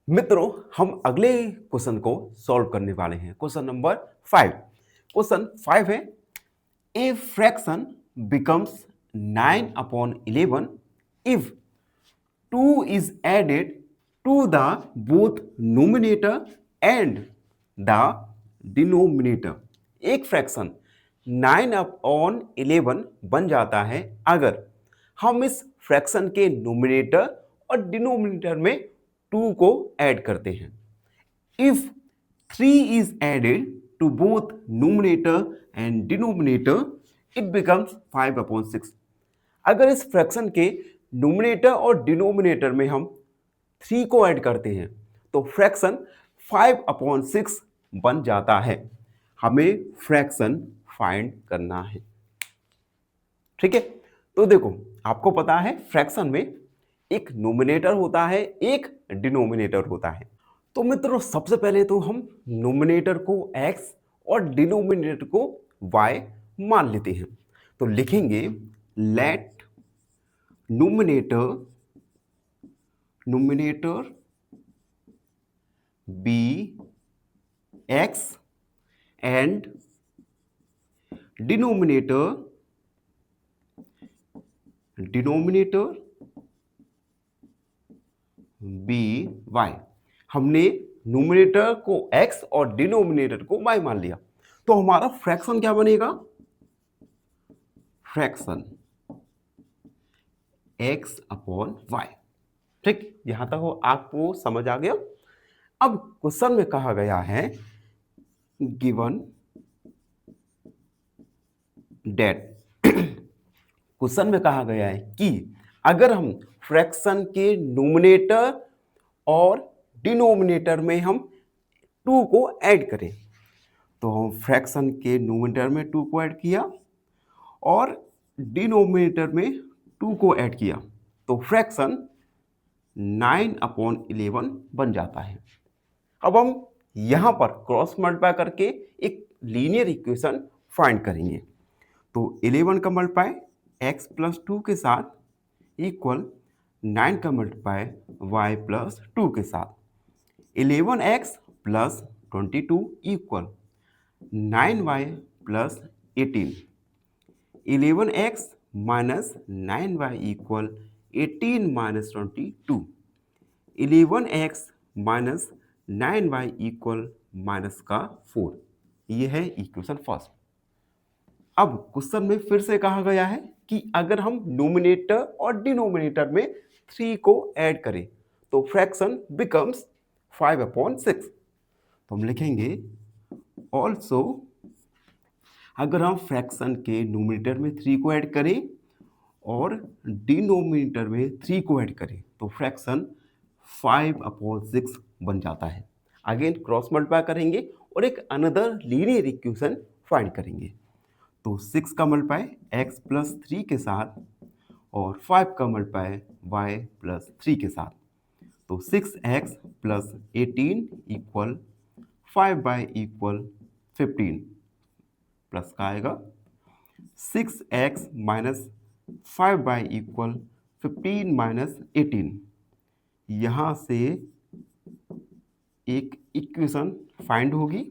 मित्रों, हम अगले क्वेश्चन को सॉल्व करने वाले हैं। Question number 5। क्वेश्चन 5 है, a fraction becomes 9/11 if 2 is added to the both numerator and the denominator। एक फ्रैक्शन 9/11 बन जाता है अगर हम इस फ्रैक्शन के नोमिनेटर और डिनोमिनेटर में 2 को ऐड करते हैं। If 3 is added to both numerator and denominator, it becomes 5/6। अगर इस फ्रैक्शन के नोमिनेटर और डिनोमिनेटर में हम 3 को ऐड करते हैं तो फ्रैक्शन 5/6 बन जाता है। हमें फ्रैक्शन फाइंड करना है। ठीक है, तो देखो, आपको पता है फ्रैक्शन में एक नोमिनेटर होता है, एक डिनोमिनेटर होता है। तो मित्रों, सबसे पहले तो हम नोमिनेटर को x और डिनोमिनेटर को y मान लेते हैं। तो लिखेंगे let numerator be x and denominator be y। हमने न्यूमरेटर को x और डिनोमिनेटर को y मान लिया, तो हमारा फ्रैक्शन क्या बनेगा? Fraction x/y। ठीक, यहां तक हो आपको समझ आ गया। अब क्वेश्चन में कहा गया है गिवन डेट क्वेश्चन में कहा गया है कि अगर हम फ्रैक्शन के नोमिनेटर और डिनोमिनेटर में हम 2 को ऐड करें, तो हम फ्रैक्शन के नोमिनेटर में 2 को ऐड किया और डिनोमिनेटर में 2 को ऐड किया, तो फ्रैक्शन 9/11 बन जाता है। अब हम यहां पर क्रॉस मल्टीप्लाई करके एक लीनियर इक्वेशन फाइंड करेंगे। तो 11 का मल्टीप्लाई x + 2 के साथ इक्वल 9 का मल्टीप्लाई y + 2 के साथ। 11x + 22 equal 9y + 18। 11x - 9y equal 18 - 22। 11x - 9y equal -4। ये है इक्वेशन फर्स्ट। अब क्वेश्चन में फिर से कहा गया है कि अगर हम नोमिनेटर और डिनोमिनेटर में 3 को ऐड करें तो फ्रैक्शन बिकम्स 5/6। तो हम लिखेंगे ऑल्सो, अगर हम फ्रैक्शन के नोमिनेटर में 3 को ऐड करें और डिनोमिनेटर में 3 को ऐड करें तो फ्रैक्शन 5/6 बन जाता है। अगेन क्रॉस मल्टीप्लाई करेंगे और एक अनदर लीनियर इक्वेशन फाइंड करेंगे। तो 6 का मल्टीप्लाई x + 3 के साथ और 5 का मल्टीप्लाई y + 3 के साथ। तो 6x + 18 equal 5y equal 15 plus का आएगा 6x - 5y इक्वल 15 - 18। यहाँ से एक इक्वेशन फाइंड होगी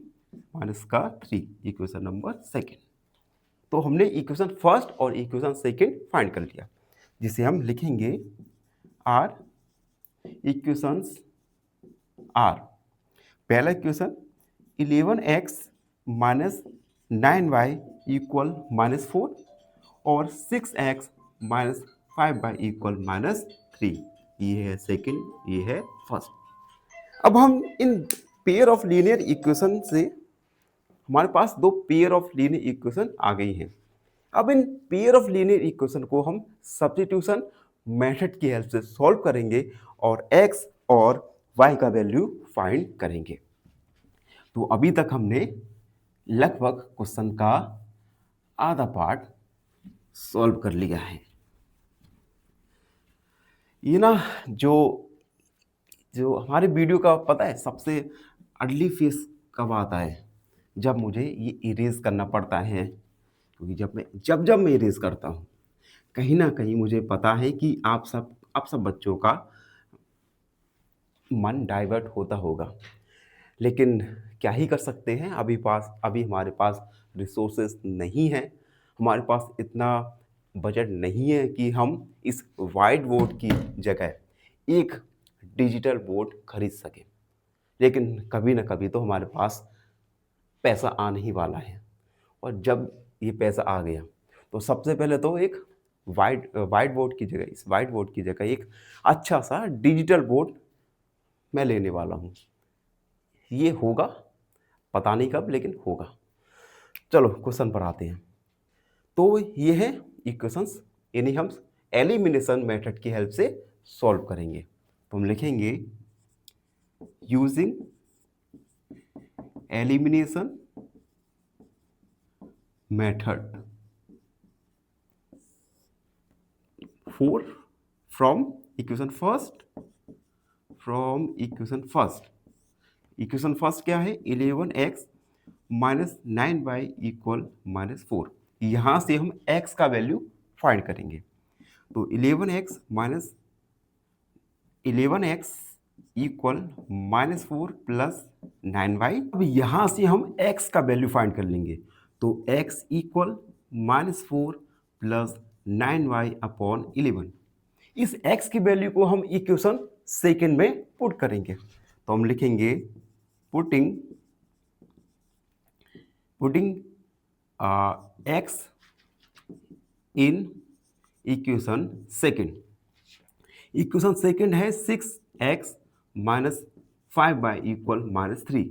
-3, इक्वेशन नंबर सेकेंड। तो हमने इक्वेशन फर्स्ट और इक्वेशन सेकेंड फाइंड कर लिया, जिसे हम लिखेंगे आर इक्वेशंस आर। पहला इक्वेशन 11x - 9y इक्वल -4 और 6x - 5y इक्वल -3। ये है सेकेंड, ये है फर्स्ट। अब हम in pair of linear equation से हमारे पास 2 पेयर ऑफ लीनियर इक्वेशन आ गई हैं। अब in pair of linear equation को हम सब्स्टिट्यूशन मेथड की हेल्प से सॉल्व करेंगे और x और y का वैल्यू फाइंड करेंगे। तो अभी तक हमने लगभग क्वेश्चन का आधा पार्ट सॉल्व कर लिया है। ये ना जो हमारे वीडियो का पता है सबसे अर्ली फेस कब आता है? जब मुझे ये इरेज करना पड़ता है, क्योंकि जब मैं इरेज करता हूँ, कहीं ना कहीं मुझे पता है कि आप सब बच्चों का मन डाइवर्ट होता होगा, लेकिन क्या ही कर सकते हैं, अभी हमारे पास रिसोर्सेज नहीं हैं, हमारे पास इतना बजट नहीं है कि हम इस वाइट बोर्ड की जगह एक डिजिटल बोर्ड खरीद सकें। लेकिन कभी ना कभी तो हमारे पास पैसा आने ही वाला है, और जब ये पैसा आ गया तो सबसे पहले तो एक वाइट बोर्ड की जगह, इस वाइट बोर्ड की जगह एक अच्छा सा डिजिटल बोर्ड मैं लेने वाला हूँ। ये होगा, पता नहीं कब, लेकिन होगा। चलो क्वेश्चन पर आते हैं। तो ये है इक्वेशंस, इन्हें हम एलिमिनेशन मेथड की हेल्प से सॉल्व करेंगे। तो हम लिखेंगे using elimination method four from equation first, equation first क्या है, 11x माइनस 9y इक्वल -4। यहाँ से हम x का वैल्यू फाइंड करेंगे। तो 11x इक्वल -4 प्लस 9y। अब यहाँ से हम x का वैल्यू फाइंड कर लेंगे। तो x equal -4 plus 9y upon 11। इस x की वैल्यू को हम इक्वेशन सेकेंड में पुट करेंगे। तो हम लिखेंगे putting x in equation second. Equation second है 6x माइनस 5y इक्वल -3।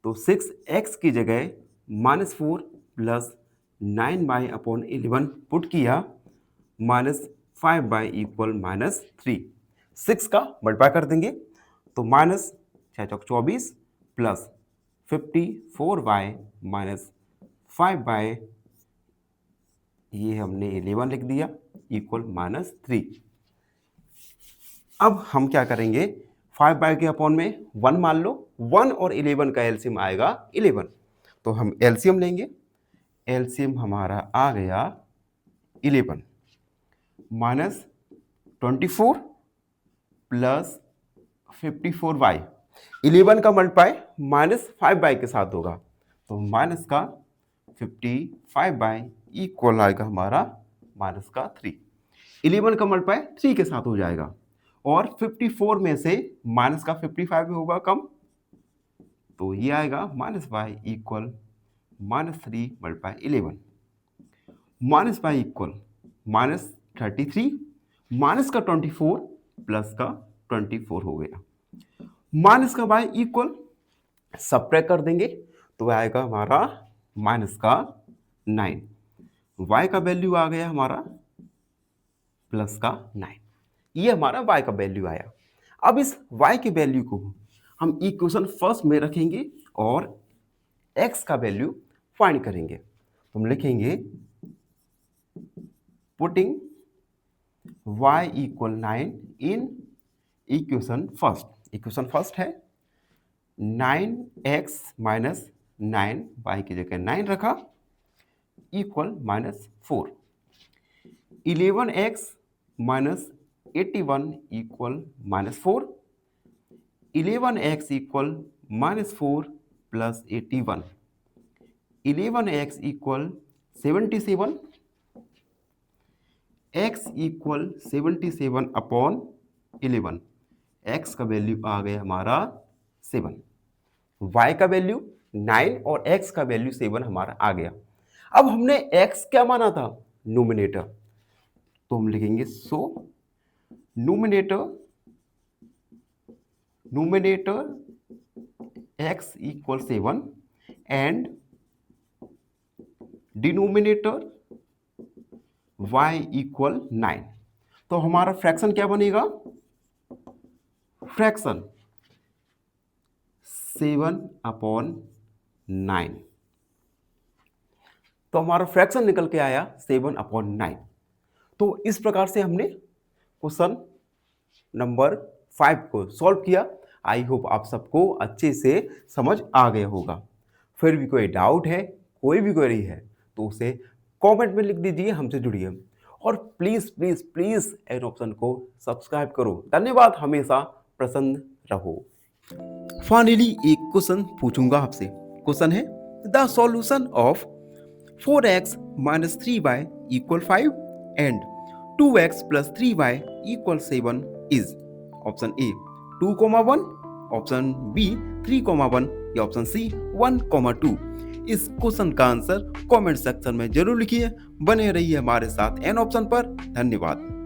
तो 6x की जगह -4 प्लस 9y अपॉन 11 पुट किया, -5y इक्वल -3। 6 का मल्टीप्लाई कर देंगे तो minus 6×4 = 24 plus 54y minus 5y, ये हमने 11 लिख दिया, इक्वल -3। अब हम क्या करेंगे, 5y के अपॉन में 1 मान लो, 1 और 11 का एलसीएम आएगा 11। तो हम एलसीएम लेंगे, एलसीएम हमारा आ गया 11 माइनस 24 प्लस 54y। 11 का मल्टीप्लाई -5y के साथ होगा, तो माइनस का 55y इक्वल आएगा हमारा -3। 11 का मल्टीप्लाई 3 के साथ हो जाएगा, और 54 में से माइनस का 55 होगा कम, तो ये आएगा -y equal -3 multiply 11। -y equal -33, minus का 24 प्लस का 24 हो गया। माइनस का y इक्वल सब्ट्रैक्ट कर देंगे तो आएगा हमारा माइनस का 9। y का वैल्यू आ गया हमारा प्लस का 9। ये हमारा y का वैल्यू आया। अब इस y की वैल्यू को हम इक्वेशन फर्स्ट में रखेंगे और x का वैल्यू फाइंड करेंगे। तो हम लिखेंगे putting y equal 9 in equation first. Equation first है 9x माइनस 9, y की जगह 9 रखा, equal -4। 11x minus 81 equal -4। 11x equal -4 plus 81। 11x equal 77। x equal 77 upon 11। x का वैल्यू आ गया हमारा 7। y का वैल्यू 9 और x का वैल्यू 7 हमारा आ गया। अब हमने x क्या माना था, न्यूमरेटर, तो हम लिखेंगे so numerator x equal 7 and denominator y equal 9। तो हमारा फ्रैक्शन क्या बनेगा, फ्रैक्शन 7/9। तो हमारा फ्रैक्शन निकल के आया 7/9। तो इस प्रकार से हमने क्वेश्चन नंबर 5 को सॉल्व किया। आई होप आप सबको अच्छे से समझ आ गया होगा। फिर भी कोई डाउट है, कोई भी क्वेरी है, तो उसे कमेंट में लिख दीजिए, हमसे जुड़िए, और please please please an option को सब्सक्राइब करो। धन्यवाद, हमेशा प्रसन्न रहो। फाइनली एक क्वेश्चन पूछूंगा आपसे। क्वेश्चन है the solution of 4x minus 3y equal 5 and 2x plus 3y equal 7 is option A 2,1, option B 3,1 या ऑप्शन सी 1,2। इस क्वेश्चन का आंसर कमेंट सेक्शन में जरूर लिखिए। बने रहिए हमारे साथ एन ऑप्शन पर। धन्यवाद।